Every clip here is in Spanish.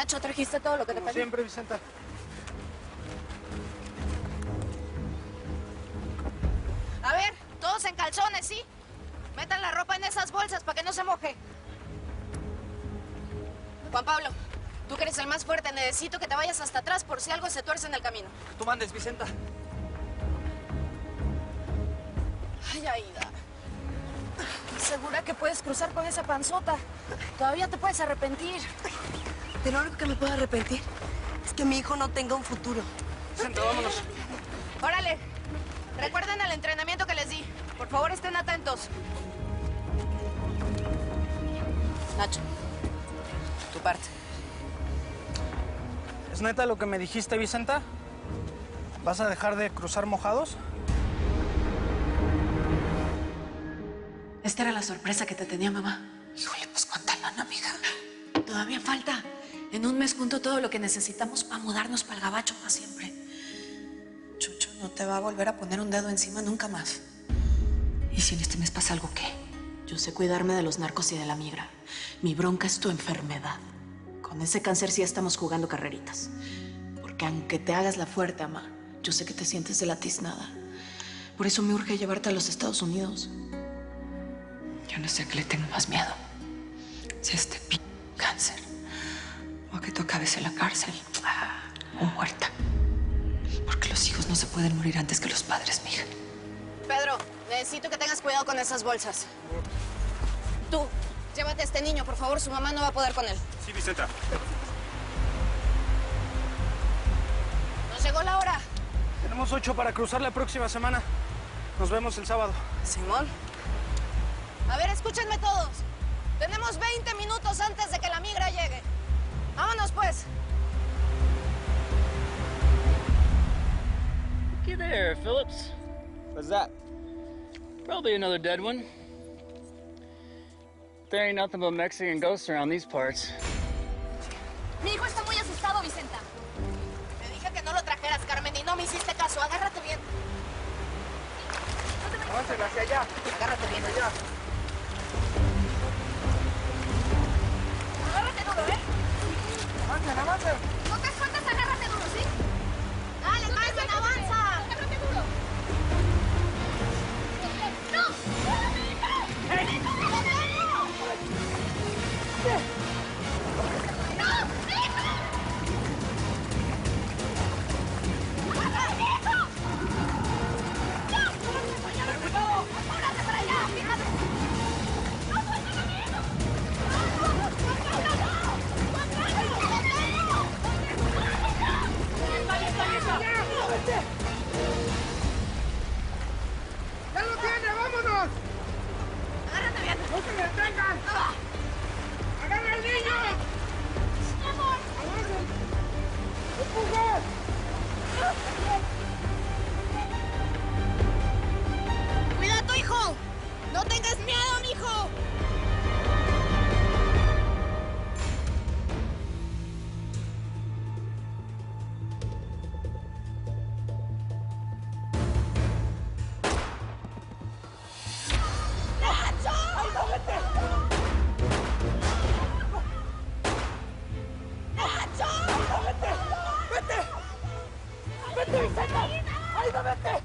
Nacho, ¿trajiste todo lo que te pedí? Siempre, Vicenta. A ver, todos en calzones, ¿sí? Metan la ropa en esas bolsas para que no se moje. Juan Pablo, tú que eres el más fuerte, necesito que te vayas hasta atrás por si algo se tuerce en el camino. Tú mandes, Vicenta. Ay, Aida. ¿Segura que puedes cruzar con esa panzota? Todavía te puedes arrepentir. De lo único que me puedo arrepentir es que mi hijo no tenga un futuro. Vicenta, vámonos. Órale. Recuerden el entrenamiento que les di. Por favor, estén atentos. Nacho, tu parte. ¿Es neta lo que me dijiste, Vicenta? ¿Vas a dejar de cruzar mojados? Esta era la sorpresa que te tenía mamá. Híjole, pues cuánta lana, amiga. Todavía falta. En un mes junto todo lo que necesitamos para mudarnos para el gabacho para siempre. Chucho no te va a volver a poner un dedo encima nunca más. ¿Y si en este mes pasa algo, qué? Yo sé cuidarme de los narcos y de la migra. Mi bronca es tu enfermedad. Con ese cáncer sí estamos jugando carreritas. Porque aunque te hagas la fuerte, ama, yo sé que te sientes delatiznada. Por eso me urge llevarte a los Estados Unidos. Yo no sé a qué le tengo más miedo. Si este cáncer. O a que tú acabes en la cárcel. O muerta. Porque los hijos no se pueden morir antes que los padres, mija. Pedro, necesito que tengas cuidado con esas bolsas. Tú, llévate a este niño, por favor. Su mamá no va a poder con él. Sí, Vicenta. Nos llegó la hora. Tenemos 8 para cruzar la próxima semana. Nos vemos el sábado. Simón. A ver, escúchenme todos. Tenemos 20 minutos antes de que la migra llegue. Vámonos, pues. Looky there, Phillips. What's that? Probably another dead one. There ain't nothing but Mexican ghosts around these parts. Mi hijo está muy asustado, Vicenta. Te dije que no lo trajeras, Carmen, y no me hiciste caso. Agárrate bien. Avancen hacia allá. Agárrate bien. Hacia allá. Agárrate duro, ¿eh? Avancen, avancen. No te sueltes, agárrate duro, ¿sí? Dale, Carmen, avanza. Agárrate duro. ¡No! ¡Ya lo tiene! ¡Vámonos! Agárrate bien. ¡No se detengan! ¡Agarra al niño! ¡Avancen! ¡Empuja! ¡Cuida a tu hijo! ¡No tengas miedo, mijo! ¡Vete, Vicenta! ¡Ahí no, vete!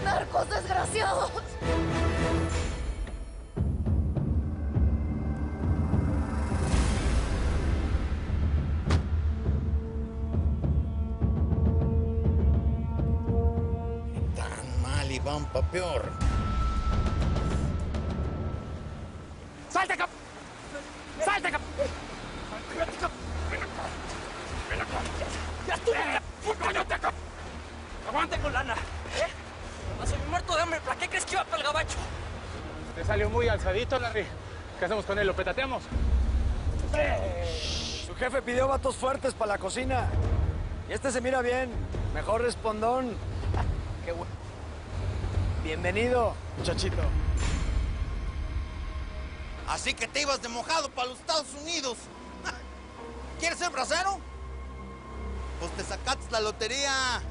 ¡Narcos desgraciados! Tan mal y van pa' peor. ¡Salte, cap! ¡Salte, cap! ¡Aguante con lana! Soy muerto de hambre. ¿Para qué crees que iba para el gabacho? Te salió muy alzadito, Larry. ¿Qué hacemos con él? ¿Lo petateamos? Su jefe pidió vatos fuertes para la cocina. Y este se mira bien. Mejor respondón. Qué bueno. Bienvenido, muchachito. Así que te ibas de mojado para los Estados Unidos. ¿Quieres ser bracero? Pues te sacaste la lotería.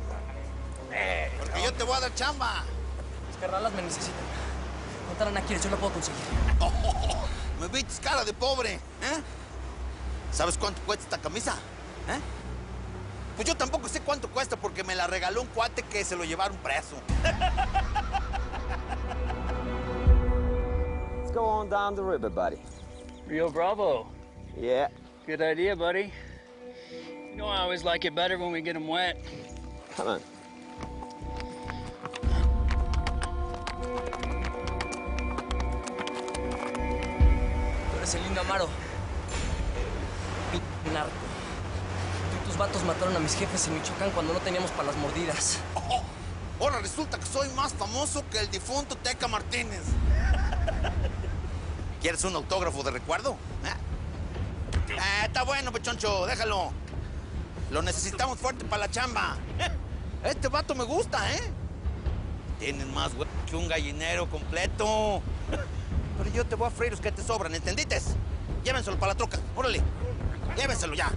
Porque yo te voy a dar chamba. Las carnalas me necesitan. ¿Cuánta lana quieres? Yo la puedo conseguir. Me viste cara de pobre, ¿eh? ¿Sabes cuánto cuesta esta camisa? ¿Eh? Pues yo tampoco sé cuánto cuesta porque me la regaló un cuate que se lo llevaron preso. Let's go on down the river, buddy. Rio Bravo. Yeah. Good idea, buddy. You know I always like it better when we get them wet. Come on. Tú eres el lindo Amaro. Narco. Tú y tus vatos mataron a mis jefes en Michoacán cuando no teníamos para las mordidas. Ahora resulta que soy más famoso que el difunto Teca Martínez. ¿Quieres un autógrafo de recuerdo? Está bueno, pechoncho, déjalo. Lo necesitamos fuerte para la chamba. Este vato me gusta, ¿eh? Tienes más güey que un gallinero completo. Pero yo te voy a freír los que te sobran, ¿entendiste? Llévenselo para la troca, órale. Llévenselo ya.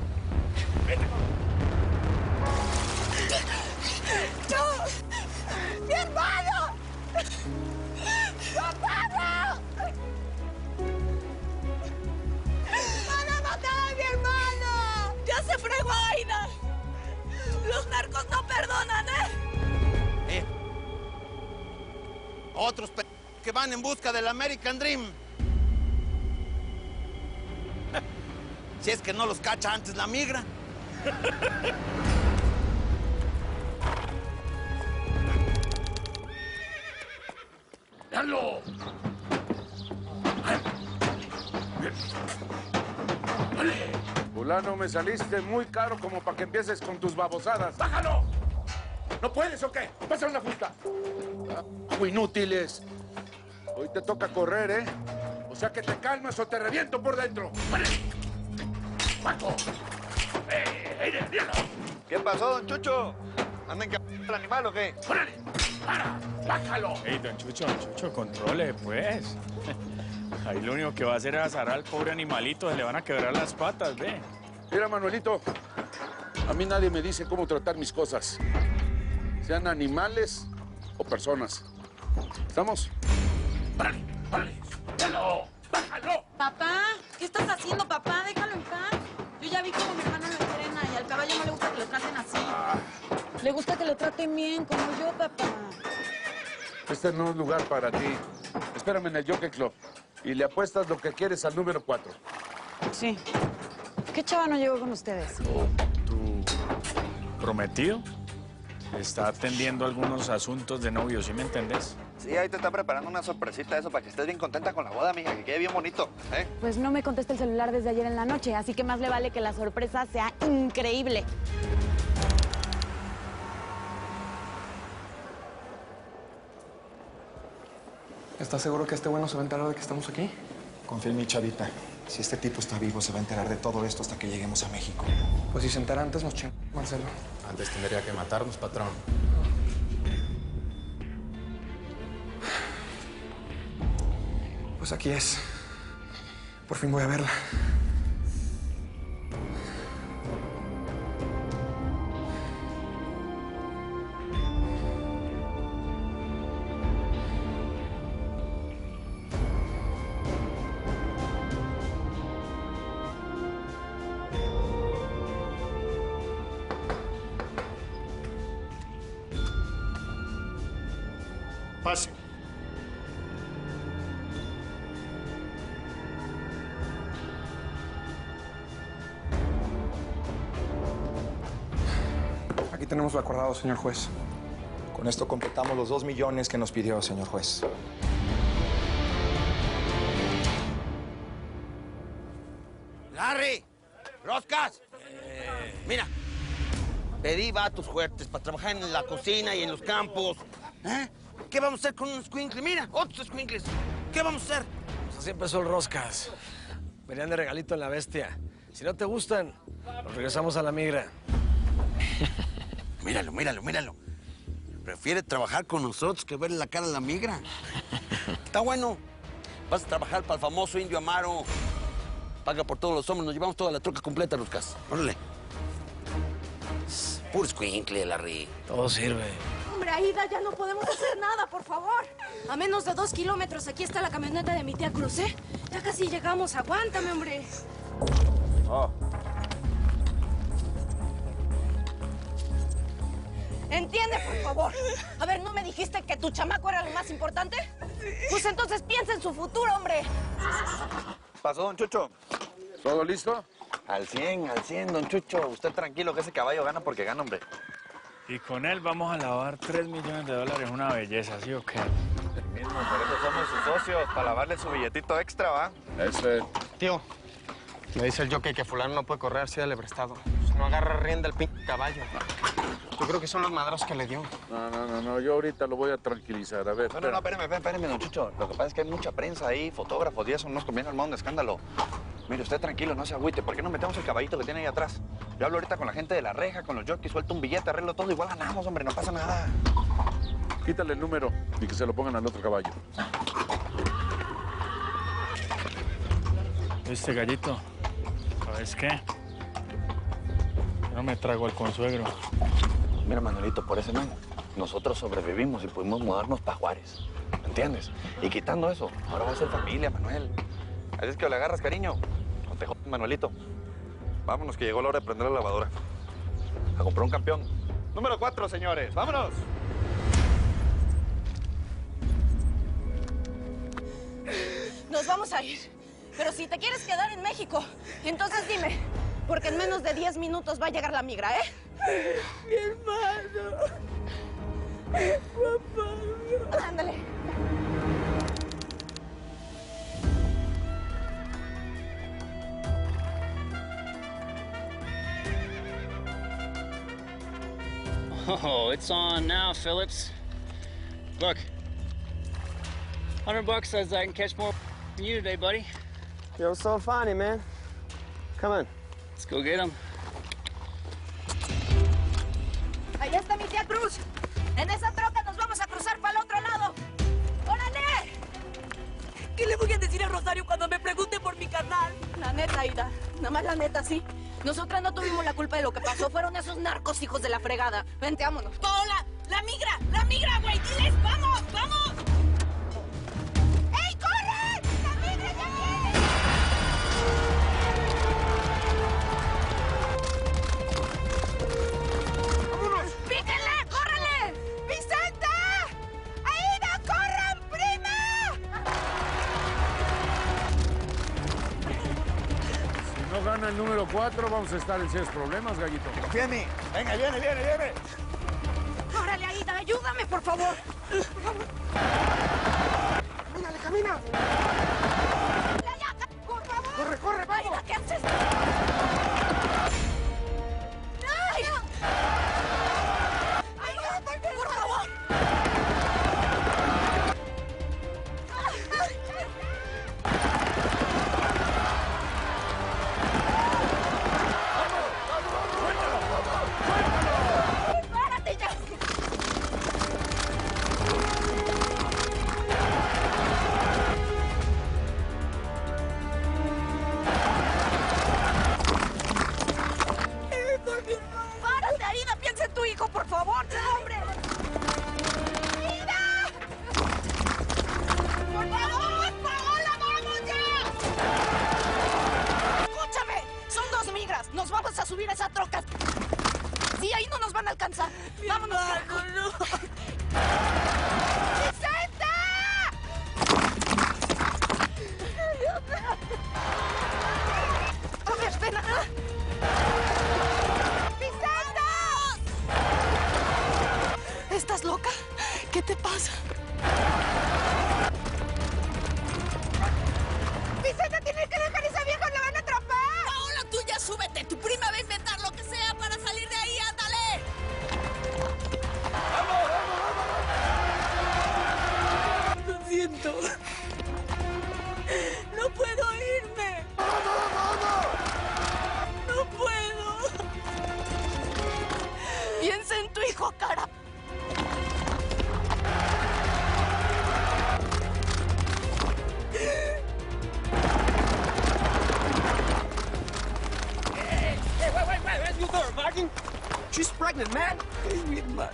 ¡Mi hermano! ¡Papá! ¡Van a matar a mi hermano! ¡Ya se fregó Aida! ¡Los narcos no perdonan, eh! Otros que van en busca del American Dream. Si es que no los cacha antes la migra. ¡Dalo! Fulano, me saliste muy caro como para que empieces con tus babosadas. ¡Bájalo! ¿No puedes o qué? ¡Pásame la fusta! Inútiles. Hoy te toca correr, ¿eh? O sea que te calmas o te reviento por dentro. ¡Vale! ¡Paco! ¿Qué pasó, don Chucho? ¿Andan que el animal o qué? ¡Órale! ¡Para! ¡Bájalo! Ey, don Chucho, controle, pues. Ahí lo único que va a hacer es azar al pobre animalito, se le van a quebrar las patas, ve. Mira, Manuelito, a mí nadie me dice cómo tratar mis cosas. Sean animales o personas. ¿Estamos? ¡Órale! ¡Órale! ¡Bájalo! ¡Bájalo! Papá, ¿qué estás haciendo, papá? Déjalo en paz. Yo ya vi cómo mi hermano lo entrena y al caballo no le gusta que lo traten así. Le gusta que lo traten bien, como yo, papá. Este no es lugar para ti. Espérame en el Jockey Club y le apuestas lo que quieres al número 4. Sí. ¿Qué chava no llegó con ustedes? ¿Tu prometido? Está atendiendo algunos asuntos de novio, ¿sí me entendés? Sí, ahí te está preparando una sorpresita eso para que estés bien contenta con la boda, amiga, que quede bien bonito, ¿eh? Pues no me contesta el celular desde ayer en la noche, así que más le vale que la sorpresa sea increíble. ¿Estás seguro que este güey no se va a enterar de que estamos aquí? Confía en mi chavita. Si este tipo está vivo, se va a enterar de todo esto hasta que lleguemos a México. Pues si se entera antes, nos chingamos, Marcelo. Antes tendría que matarnos, patrón. Pues aquí es. Por fin voy a verla. Pase. Aquí tenemos lo acordado, señor juez. Con esto completamos los 2 millones que nos pidió, señor juez. ¡Larry! ¡Roscas! Mira, Pedí vatos fuertes para trabajar en la cocina y en los campos. ¿Eh? ¿Qué vamos a hacer con unos escuincles? Mira, otros escuincles. ¿Qué vamos a hacer? Pues así empezó el Roscas. Venían de regalito en la bestia. Si no te gustan, nos regresamos a la migra. Míralo, míralo, míralo. Prefiere trabajar con nosotros que verle la cara a la migra. Está bueno. Vas a trabajar para el famoso Indio Amaro. Paga por todos los hombres. Nos llevamos toda la troca completa, Roscas. Órale. Puro escuincle, Larry. Todo sirve. Hombre, Aida, ya no podemos hacer nada, por favor. A menos de 2 kilómetros, aquí está la camioneta de mi tía Cruz, ¿eh? Ya casi llegamos. Aguántame, hombre. Oh. Entiende, por favor. A ver, ¿no me dijiste que tu chamaco era lo más importante? Pues entonces piensa en su futuro, hombre. ¿Pasó, don Chucho? ¿Todo listo? Al 100, don Chucho. Usted tranquilo que ese caballo gana porque gana, hombre. Y con él vamos a lavar $3 millones. Una belleza, ¿sí o qué? Mismo, por eso somos sus socios, para lavarle su billetito extra, ¿va? Ese. Tío, me dice el jockey que fulano no puede correr, sídale prestado. No agarra rienda el caballo. Yo creo que son los madros que le dio. No, yo ahorita lo voy a tranquilizar. A ver, No, espéreme, don Chucho. Lo que pasa es que hay mucha prensa ahí, fotógrafos, y eso no nos conviene armar un escándalo. Mire, usted tranquilo, no se agüite. ¿Por qué no metemos el caballito que tiene ahí atrás? Yo hablo ahorita con la gente de la reja, con los jockeys, suelto un billete, arreglo todo, igual ganamos, hombre, no pasa nada. Quítale el número y que se lo pongan al otro caballo. ¿Viste, gallito? ¿Sabes qué? Yo no me trago al consuegro. Mira, Manuelito, por ese man, nosotros sobrevivimos y pudimos mudarnos para Juárez. ¿Me entiendes? Y quitando eso, ahora va a ser familia, Manuel. Así es que le agarras cariño. No te jodas, Manuelito. Vámonos, que llegó la hora de prender la lavadora. A comprar un campeón. Número 4, señores. ¡Vámonos! Nos vamos a ir. Pero si te quieres quedar en México, entonces dime. Porque en menos de 10 minutos va a llegar la migra, ¿eh? Mi hermano. Papá. Ándale. Oh, it's on now, Phillips. Look, $100 says I can catch more than you today, buddy. You're so funny, man. Come on. Let's go get him. Allá está mi tía Cruz. En esa troca nos vamos a cruzar para el otro lado. ¡Órale! ¿Qué le voy a decir a Rosario cuando me pregunte por mi carnal? La neta, Aida. Nada más la neta, sí. Nosotras no tuvimos la culpa de lo que pasó. Fueron esos narcos hijos de la fregada. Vente, vámonos. ¡Hola! ¡La migra, güey! ¡Diles, vamos, vamos! ¡Ey, corre! ¡La migra ya viene! ¡Vámonos! ¡Píquenle! ¡Córrele! ¡Vicenta! ¡Aida, corran, prima! Si no gana el número 4, vamos a estar en serios problemas, gallito. Confía en mí. Venga, viene. ¡Órale, Aida! ¡Ayúdame, por favor! ¡Camina! ¡Por favor! ¡Corre, vamos! Aida, ¿qué haces? ¡Ay! ¡Ayúdame, por favor! ¡Párate ya! ¡Párate, Aida! ¡Piensa en tu hijo, por favor! ¡Hombre! ¡Aida! ¡Por favor! ¡Paola, vamos ya! ¡Escúchame! Son 2 migras. Nos vamos a subir a esa troca. Sí, ahí no nos van a alcanzar. ¡Vámonos! ¡No! ¡Vicenta! A ver, ven acá. ¡Vicenta! ¿Estás loca? ¿Qué te pasa? ¡Vicenta, tienes que dejar a esa vieja! ¡La van a atrapar! Paola, tú ya súbete. Tu prima va a inventar lo que sea para salir de ahí. ¡Ándale! pendejo, cara! Wait, you there, Martin? She's pregnant, man. Es mi hermano.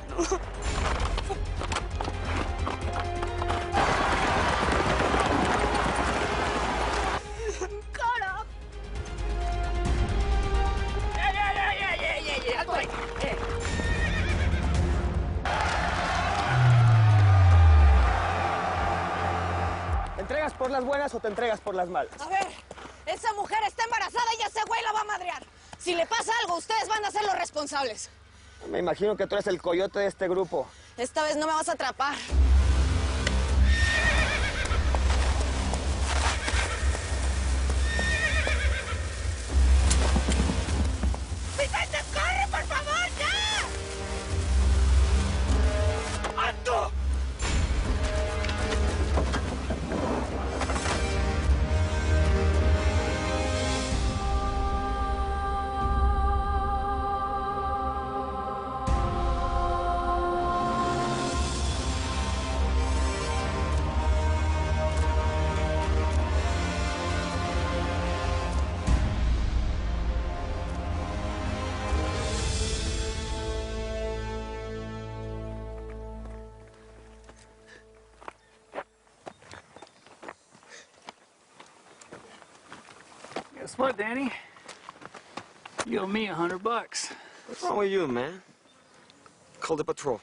¡Cara! Alto ahí. ¿Te entregas por las buenas o te entregas por las malas? A ver, esa mujer está embarazada y ese güey la va a madrear. Si le pasa algo, ustedes van a ser los responsables. Me imagino que tú eres el coyote de este grupo. Esta vez no me vas a atrapar. ¡Vicente, corre, por favor, ya! ¡Alto! Guess what, Danny? You owe me $100. What's wrong with you, man? Call the patrol.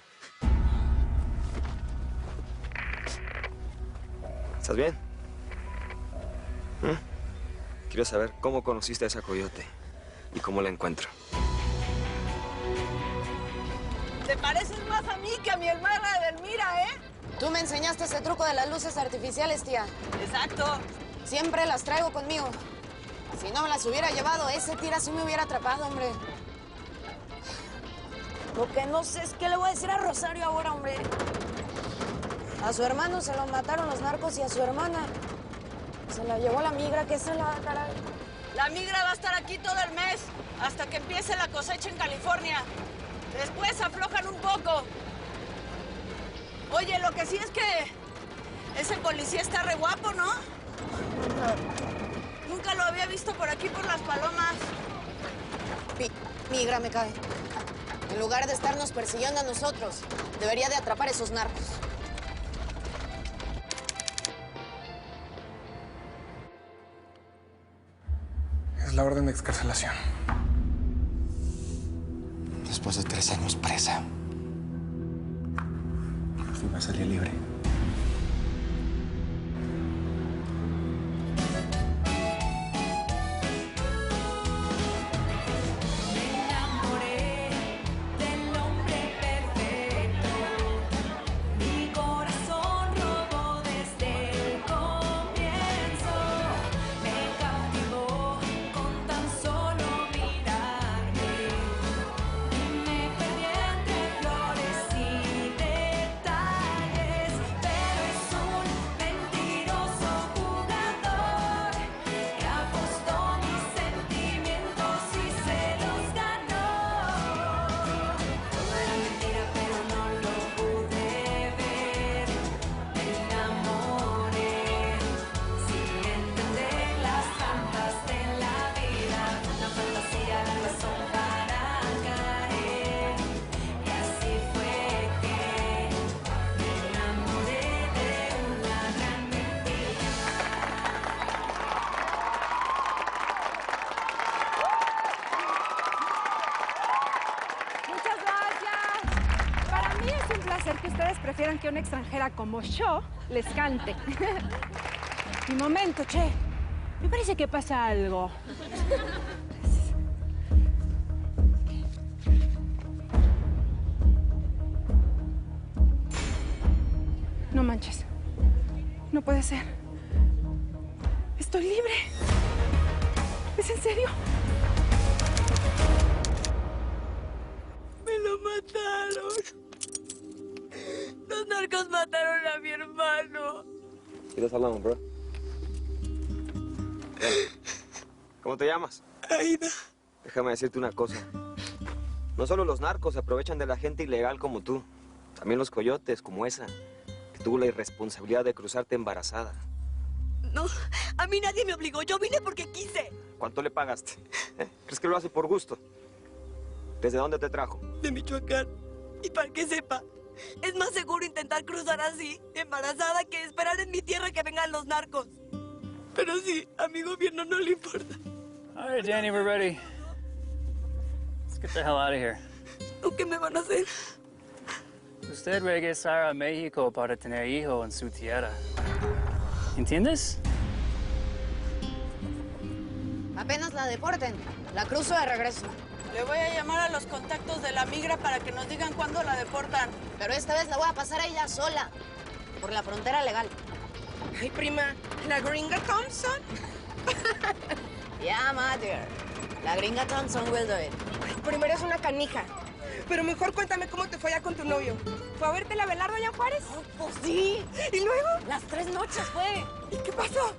¿Estás bien? Quiero saber cómo conociste a esa coyote y cómo la encuentro. Te pareces más a mí que a mi hermana Edelmira, ¿eh? Tú me enseñaste ese truco de las luces artificiales, tía. Exacto. Siempre las traigo conmigo. Si no me las hubiera llevado, ese tira sí me hubiera atrapado, hombre. Lo que no sé es qué le voy a decir a Rosario ahora, hombre. A su hermano se lo mataron los narcos y a su hermana se la llevó la migra, que se la caray. La migra va a estar aquí todo el mes, hasta que empiece la cosecha en California. Después aflojan un poco. Oye, lo que sí es que ese policía está re guapo, ¿no? Nunca lo había visto por aquí, por las Palomas. Migra me cae. En lugar de estarnos persiguiendo a nosotros, debería de atrapar esos narcos. Es la orden de excarcelación. Después de 3 años presa, por fin va a salir libre. Que ustedes prefieran que una extranjera como yo les cante. Mi momento, che. Me parece que pasa algo. No manches. No puede ser. Estoy libre. ¿Es en serio? Me lo mataron. Los narcos mataron a mi hermano. ¿Qué estás hablando, bro? ¿Cómo te llamas? Aida. Déjame decirte una cosa. No solo los narcos se aprovechan de la gente ilegal como tú. También los coyotes como esa, que tuvo la irresponsabilidad de cruzarte embarazada. No, a mí nadie me obligó. Yo vine porque quise. ¿Cuánto le pagaste? ¿Crees que lo hace por gusto? ¿Desde dónde te trajo? De Michoacán. Y para que sepa, es más seguro intentar cruzar así, embarazada, que esperar en mi tierra que vengan los narcos. Pero sí, a mi gobierno no le importa. All right, Danny, we're ready. Let's get the hell out of here. ¿Qué me van a hacer? Usted regresará a México para tener hijo en su tierra. ¿Entiendes? Apenas la deporten, la cruzo de regreso. Le voy a llamar a los contactos de la migra para que nos digan cuándo la deportan. Pero esta vez la voy a pasar a ella sola, por la frontera legal. Ay, prima, ¿la gringa Thompson? Yeah, my dear. La gringa Thompson will do it. Primero es una canija. Pero mejor cuéntame cómo te fue allá con tu novio. ¿Fue a verte la Abelardo allá en Juárez? Oh, pues sí. ¿Y luego? Las 3 noches fue. ¿Y qué pasó?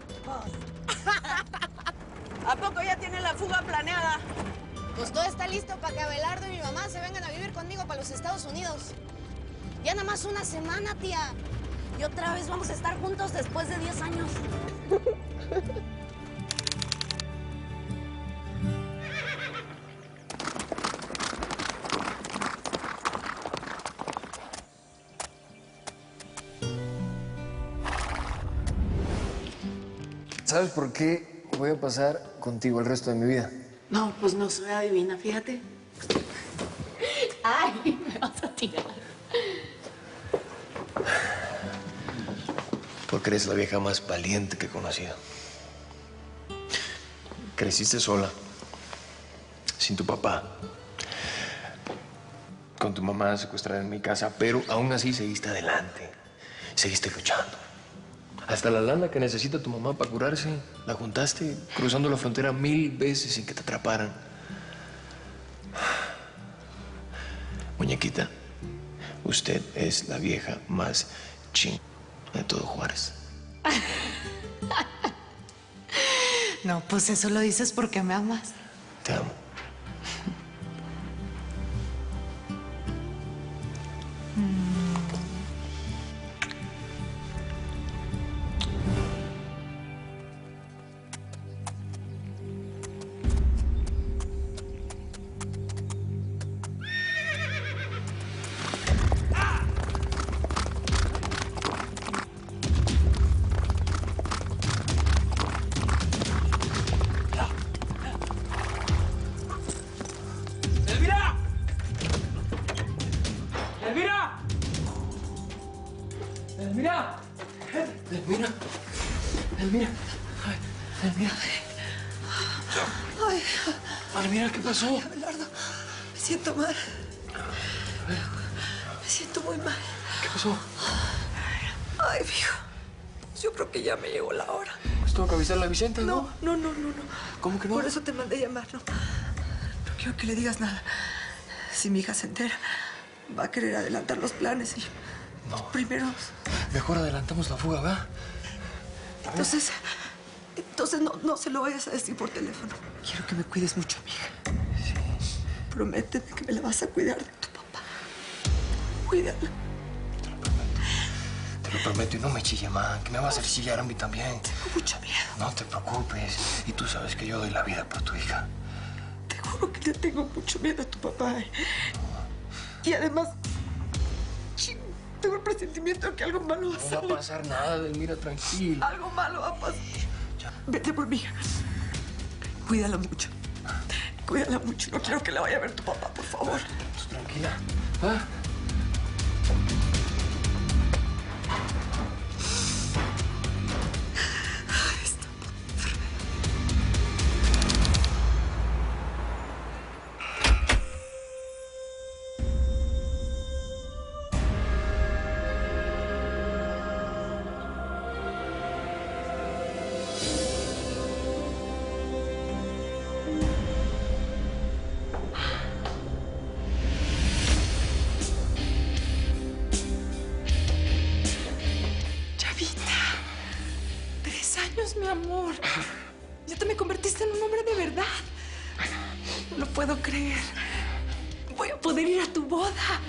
¿A poco ya tiene la fuga planeada? Pues todo está listo para que Abelardo y mi mamá se vengan a vivir conmigo para los Estados Unidos. Ya nada más una semana, tía. Y otra vez vamos a estar juntos después de 10 años. ¿Sabes por qué voy a pasar contigo el resto de mi vida? No, pues no soy adivina, fíjate. Ay, me vas a tirar. Porque eres la vieja más valiente que he conocido. Creciste sola, sin tu papá, con tu mamá secuestrada en mi casa, pero aún así seguiste adelante, seguiste luchando. Hasta la lana que necesita tu mamá para curarse, la juntaste cruzando la frontera 1000 veces sin que te atraparan. Muñequita, usted es la vieja más ching de todo Juárez. No, pues eso lo dices porque me amas. Te amo. Elmira. Elmira. Ay. Elmira, ¿qué pasó? Abelardo, me siento mal. Me siento muy mal. ¿Qué pasó? Ay, viejo. Yo creo que ya me llegó la hora. Pues tengo que avisarle a Vicenta, ¿no? No. ¿Cómo que no? Por eso te mandé llamar, no. No quiero que le digas nada. Si mi hija se entera, va a querer adelantar los planes y... No. Primero... Mejor adelantamos la fuga, ¿va? Entonces no se lo vayas a decir por teléfono. Quiero que me cuides mucho, mija. Sí. Prométeme que me la vas a cuidar de tu papá. Cuídala. Te lo prometo y no me chille, man, que me va a hacer chillar a mí también. Tengo mucho miedo. No te preocupes. Y tú sabes que yo doy la vida por tu hija. Te juro que le tengo mucho miedo a tu papá. Y además... Tengo el presentimiento de que algo malo va a salir. No va a pasar nada, Elmira, tranquila. Algo malo va a pasar. Vete por mi hija. Cuídala mucho. Cuídala mucho. No quiero que la vaya a ver tu papá, por favor. Tú tranquila. ¿Ah? Mi amor, ya te me convertiste en un hombre de verdad. No lo puedo creer. Voy poder ir a tu boda.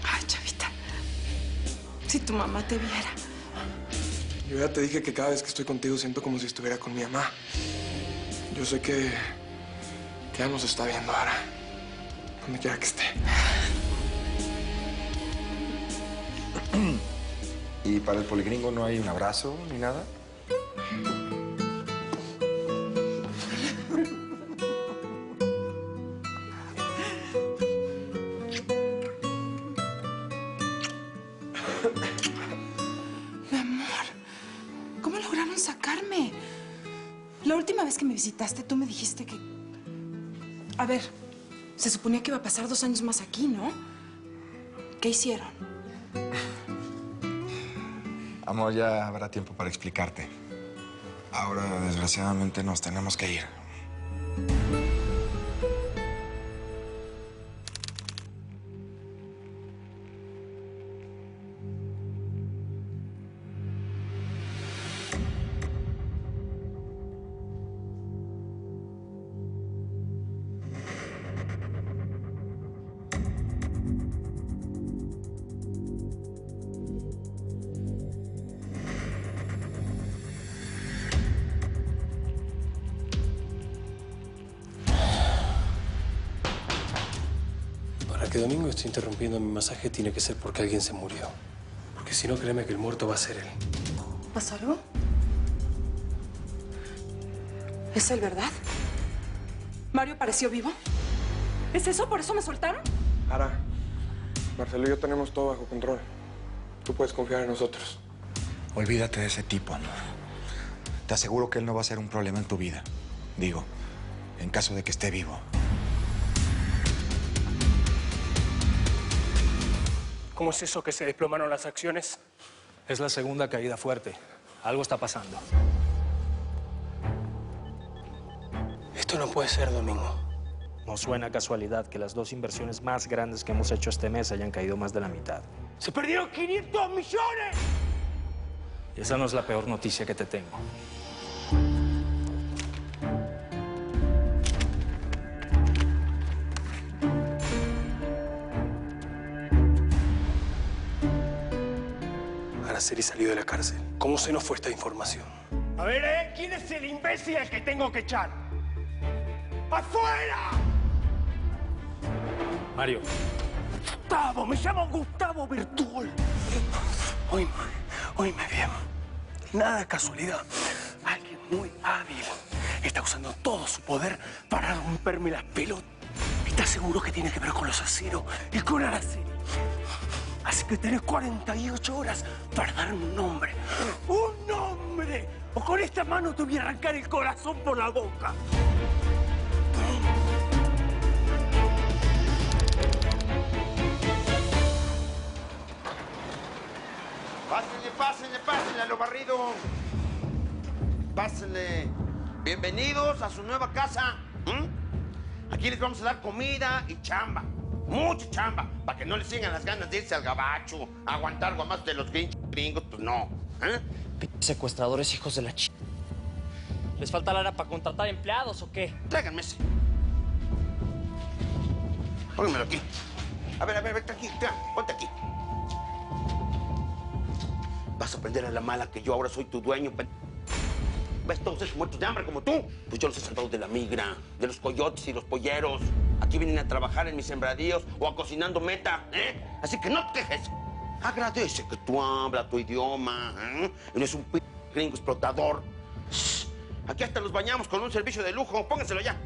Ay, Chavita, si tu mamá te viera. Yo ya te dije que cada vez que estoy contigo siento como si estuviera con mi mamá. Yo sé que ya nos está viendo ahora, donde quiera que esté. ¿Y para el poligringo no hay un abrazo ni nada? Mi amor, ¿cómo lograron sacarme? La última vez que me visitaste, tú me dijiste que... A ver, se suponía que iba a pasar 2 años más aquí, ¿no? ¿Qué hicieron? Amor, ya habrá tiempo para explicarte. Ahora, desgraciadamente, nos tenemos que ir. Para que Domingo esté interrumpiendo mi masaje tiene que ser porque alguien se murió. Porque si no, créeme que el muerto va a ser él. ¿Pasó algo? ¿Es él, verdad? ¿Mario apareció vivo? ¿Es eso? ¿Por eso me soltaron? Ara, Marcelo y yo tenemos todo bajo control. Tú puedes confiar en nosotros. Olvídate de ese tipo, amor. Te aseguro que él no va a ser un problema en tu vida. Digo, en caso de que esté vivo. ¿Cómo es eso que se desplomaron las acciones? Es la segunda caída fuerte. Algo está pasando. Esto no puede ser, Domingo. No suena casualidad que las 2 inversiones más grandes que hemos hecho este mes hayan caído más de la mitad. ¡Se perdieron 500 millones! Y esa no es la peor noticia que te tengo. Araceli salió de la cárcel. ¿Cómo se nos fue esta información? A ver, ¿quién es el imbécil al que tengo que echar? ¡Afuera! Mario. Gustavo, me llamo Gustavo Bertol. Oíme bien. Nada de casualidad. Alguien muy hábil está usando todo su poder para romperme las pelotas. ¿Estás seguro que tiene que ver con los aceros y con Araceli? Así que tenés 48 horas para darme un nombre. ¡Un nombre! O con esta mano te voy a arrancar el corazón por la boca. Pásenle a lo barrido. Pásenle. Bienvenidos a su nueva casa. Aquí les vamos a dar comida y chamba. Mucha chamba, para que no les sigan las ganas de irse al gabacho, a aguantar guamazos de los gringos, pues no. Secuestradores, hijos de la ch... ¿Les falta lana para contratar empleados o qué? Tráiganme ese. Pónganmelo aquí. A ver, vete aquí, ponte aquí. Vas a aprender a la mala que yo ahora soy tu dueño. ¿Ves todos esos muertos de hambre como tú? Pues yo los he salvado de la migra, de los coyotes y los polleros. Aquí vienen a trabajar en mis sembradíos o a cocinando meta, ¿eh? Así que no te quejes. Agradece que tú hablas tu idioma, ¿eh? Y no es un gringo explotador. Shh. Aquí hasta nos bañamos con un servicio de lujo. Pónganselo ya.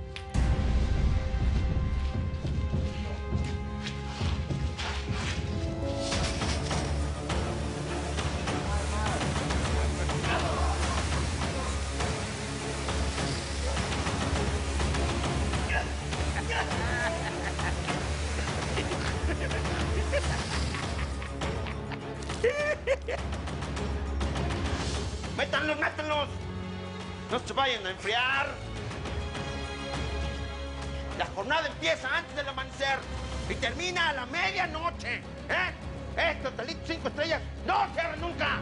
¡Métanlos! No se vayan a enfriar. La jornada empieza antes del amanecer y termina a la medianoche. Este hotelito 5 estrellas no cierra nunca.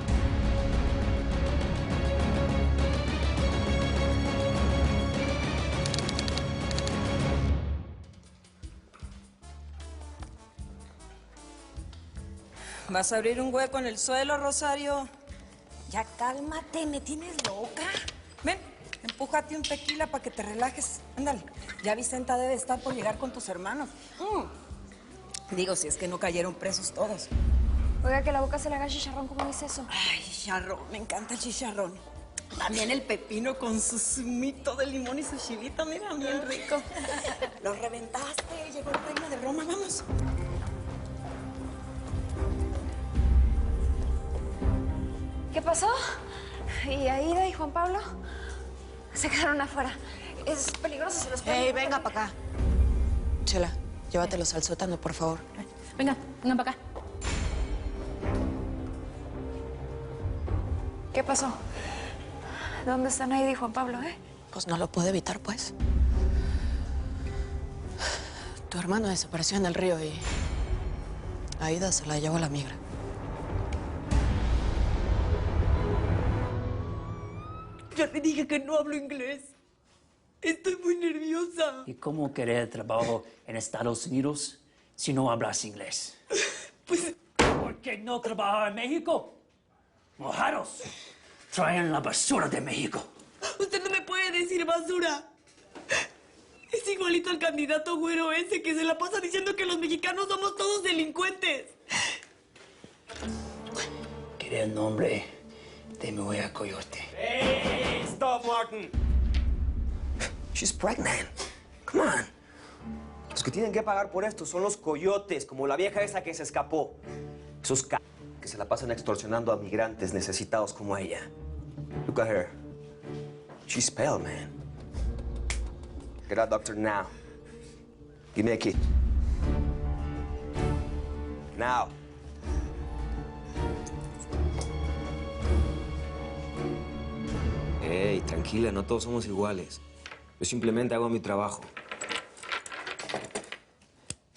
¿Vas a abrir un hueco en el suelo, Rosario? Ya cálmate, me tienes loca. Ven, empújate un tequila para que te relajes. Ándale. Ya Vicenta debe estar por llegar con tus hermanos. Digo, si es que no cayeron presos todos. Oiga, que la boca se le haga chicharrón, ¿cómo dice eso? Ay, chicharrón, me encanta el chicharrón. También el pepino con su zumito de limón y su chilito, mira, bien rico. Lo reventaste, llegó el reino de Roma, vamos. ¿Qué pasó? ¿Y Aida y Juan Pablo? Se quedaron afuera. Es peligroso, se los pueden... Hey, venga para acá. Chela, llévatelos al sótano, por favor. Venga, vengan para acá. ¿Qué pasó? ¿Dónde están Aida y Juan Pablo, Pues no lo puedo evitar, pues. Tu hermano desapareció en el río y Aida se la llevó a la migra. Ya te dije que no hablo inglés. Estoy muy nerviosa. ¿Y cómo querer trabajo en Estados Unidos si no hablas inglés? Pues... ¿Por qué no trabajar en México? Mojados. Traen la basura de México. Usted no me puede decir basura. Es igualito al candidato güero ese que se la pasa diciendo que los mexicanos somos todos delincuentes. Quiere el nombre de mi huella coyote. Hey, stop, Martin. She's pregnant. Come on. Los que tienen que pagar por esto son los coyotes, como la vieja esa que se escapó. Esos que se la pasan extorsionando a migrantes necesitados como ella. Look at her. She's pale, man. Get a doctor now. Give me a kit. Now. Hey, tranquila, no todos somos iguales. Yo simplemente hago mi trabajo.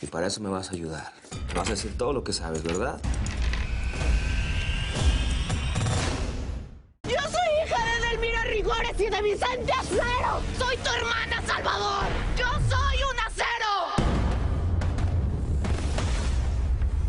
Y para eso me vas a ayudar. Me vas a decir todo lo que sabes, ¿verdad? Yo soy hija de Edelmira Rigores y de Vicente Acero. Soy tu hermana, Salvador. Yo